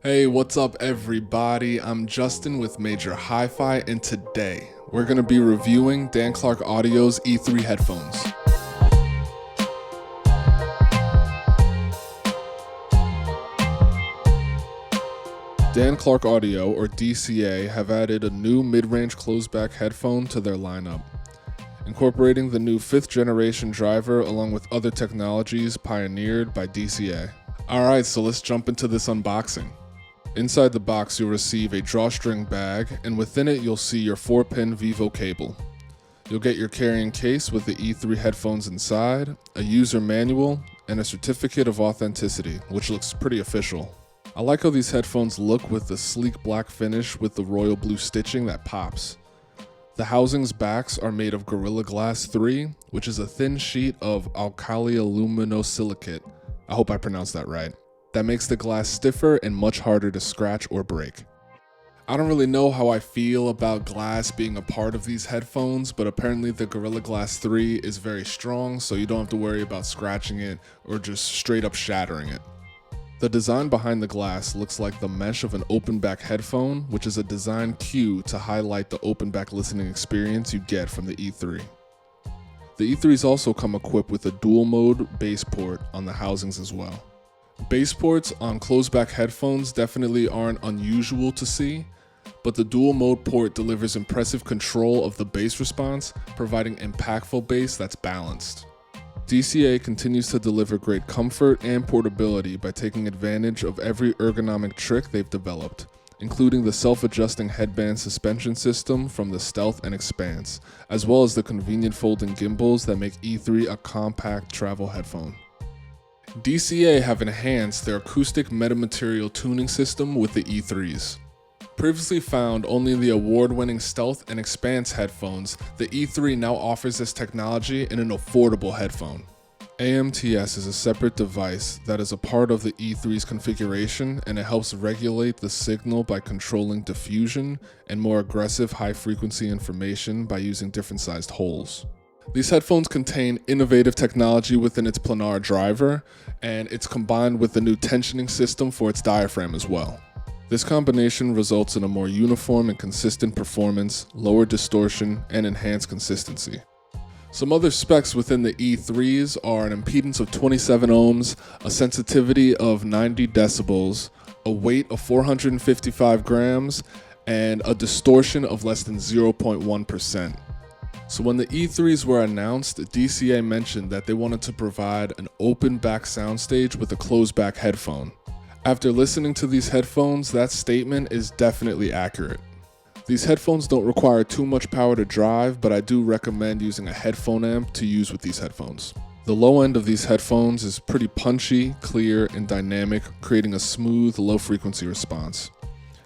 Hey, what's up, everybody? I'm Justin with Major Hi-Fi, and today we're going to be reviewing Dan Clark Audio's E3 headphones. Dan Clark Audio, or DCA, have added a new mid-range closed-back headphone to their lineup, incorporating the new 5th generation driver along with other technologies pioneered by DCA. Alright, so let's jump into this unboxing. Inside the box, you'll receive a drawstring bag, and within it, you'll see your 4-pin Vivo cable. You'll get your carrying case with the E3 headphones inside, a user manual, and a certificate of authenticity, which looks pretty official. I like how these headphones look with the sleek black finish with the royal blue stitching that pops. The housing's backs are made of Gorilla Glass 3, which is a thin sheet of alkali aluminosilicate. I hope I pronounced that right. That makes the glass stiffer and much harder to scratch or break. I don't really know how I feel about glass being a part of these headphones, but apparently the Gorilla Glass 3 is very strong, so you don't have to worry about scratching it or just straight up shattering it. The design behind the glass looks like the mesh of an open back headphone, which is a design cue to highlight the open back listening experience you get from the E3. The E3s also come equipped with a dual mode bass port on the housings as well. Bass ports on closed-back headphones definitely aren't unusual to see, but the dual mode port delivers impressive control of the bass response, providing impactful bass that's balanced. DCA continues to deliver great comfort and portability by taking advantage of every ergonomic trick they've developed, including the self-adjusting headband suspension system from the Stealth and Expanse, as well as the convenient folding gimbals that make E3 a compact travel headphone. DCA have enhanced their acoustic metamaterial tuning system with the E3s. Previously found only in the award-winning Stealth and Expanse headphones, the E3 now offers this technology in an affordable headphone. AMTS is a separate device that is a part of the E3's configuration, and it helps regulate the signal by controlling diffusion and more aggressive high-frequency information by using different sized holes. These headphones contain innovative technology within its planar driver, and it's combined with the new tensioning system for its diaphragm as well. This combination results in a more uniform and consistent performance, lower distortion, and enhanced consistency. Some other specs within the E3s are an impedance of 27 ohms, a sensitivity of 90 decibels, a weight of 455 grams, and a distortion of less than 0.1%. So when the E3s were announced, DCA mentioned that they wanted to provide an open back soundstage with a closed back headphone. After listening to these headphones, that statement is definitely accurate. These headphones don't require too much power to drive, but I do recommend using a headphone amp to use with these headphones. The low end of these headphones is pretty punchy, clear, and dynamic, creating a smooth, low frequency response.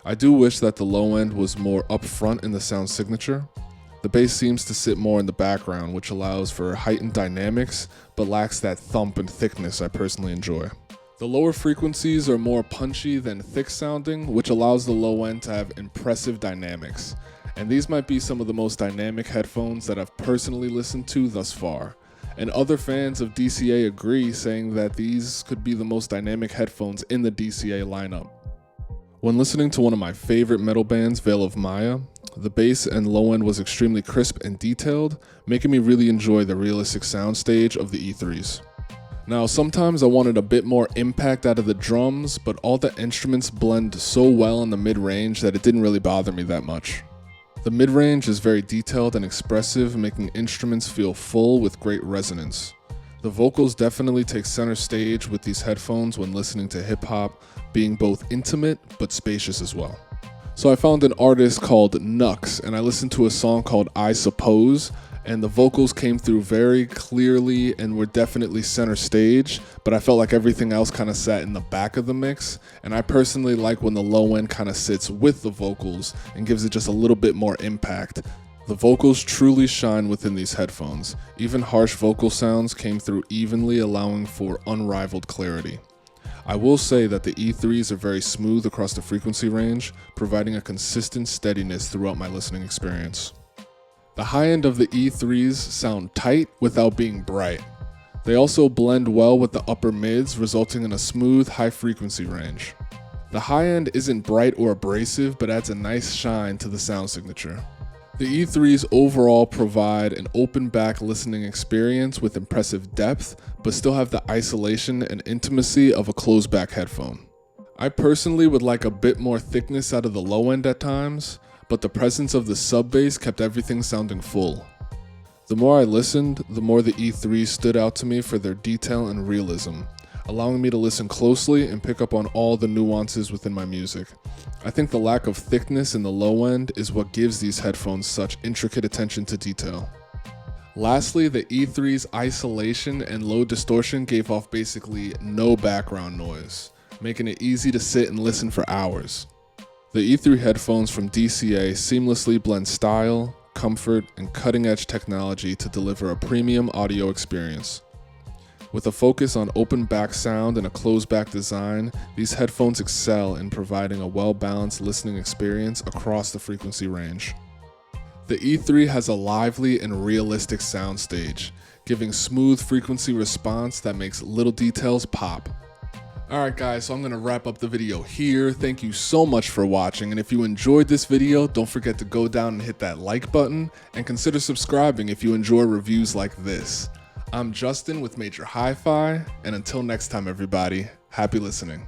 I do wish that the low end was more upfront in the sound signature. The bass seems to sit more in the background, which allows for heightened dynamics, but lacks that thump and thickness I personally enjoy. The lower frequencies are more punchy than thick sounding, which allows the low end to have impressive dynamics. And these might be some of the most dynamic headphones that I've personally listened to thus far. And other fans of DCA agree, saying that these could be the most dynamic headphones in the DCA lineup. When listening to one of my favorite metal bands, Veil of Maya, the bass and low end was extremely crisp and detailed, making me really enjoy the realistic soundstage of the E3s. Now, sometimes I wanted a bit more impact out of the drums, but all the instruments blend so well in the mid-range that it didn't really bother me that much. The mid-range is very detailed and expressive, making instruments feel full with great resonance. The vocals definitely take center stage with these headphones when listening to hip-hop, being both intimate but spacious as well. So I found an artist called Nux, and I listened to a song called I Suppose, and the vocals came through very clearly and were definitely center stage, but I felt like everything else kind of sat in the back of the mix, and I personally like when the low end kind of sits with the vocals and gives it just a little bit more impact. The vocals truly shine within these headphones. Even harsh vocal sounds came through evenly, allowing for unrivaled clarity. I will say that the E3s are very smooth across the frequency range, providing a consistent steadiness throughout my listening experience. The high end of the E3s sound tight without being bright. They also blend well with the upper mids, resulting in a smooth high frequency range. The high end isn't bright or abrasive, but adds a nice shine to the sound signature. The E3s overall provide an open back listening experience with impressive depth, but still have the isolation and intimacy of a closed back headphone. I personally would like a bit more thickness out of the low end at times, but the presence of the sub bass kept everything sounding full. The more I listened, the more the E3s stood out to me for their detail and realism, allowing me to listen closely and pick up on all the nuances within my music. I think the lack of thickness in the low end is what gives these headphones such intricate attention to detail. Lastly, the E3's isolation and low distortion gave off basically no background noise, making it easy to sit and listen for hours. The E3 headphones from DCA seamlessly blend style, comfort, and cutting-edge technology to deliver a premium audio experience. With a focus on open back sound and a closed back design, these headphones excel in providing a well-balanced listening experience across the frequency range. The E3 has a lively and realistic soundstage, giving smooth frequency response that makes little details pop. Alright guys, so I'm going to wrap up the video here. Thank you so much for watching, and if you enjoyed this video, don't forget to go down and hit that like button, and consider subscribing if you enjoy reviews like this. I'm Justin with Major Hi-Fi, and until next time everybody, happy listening.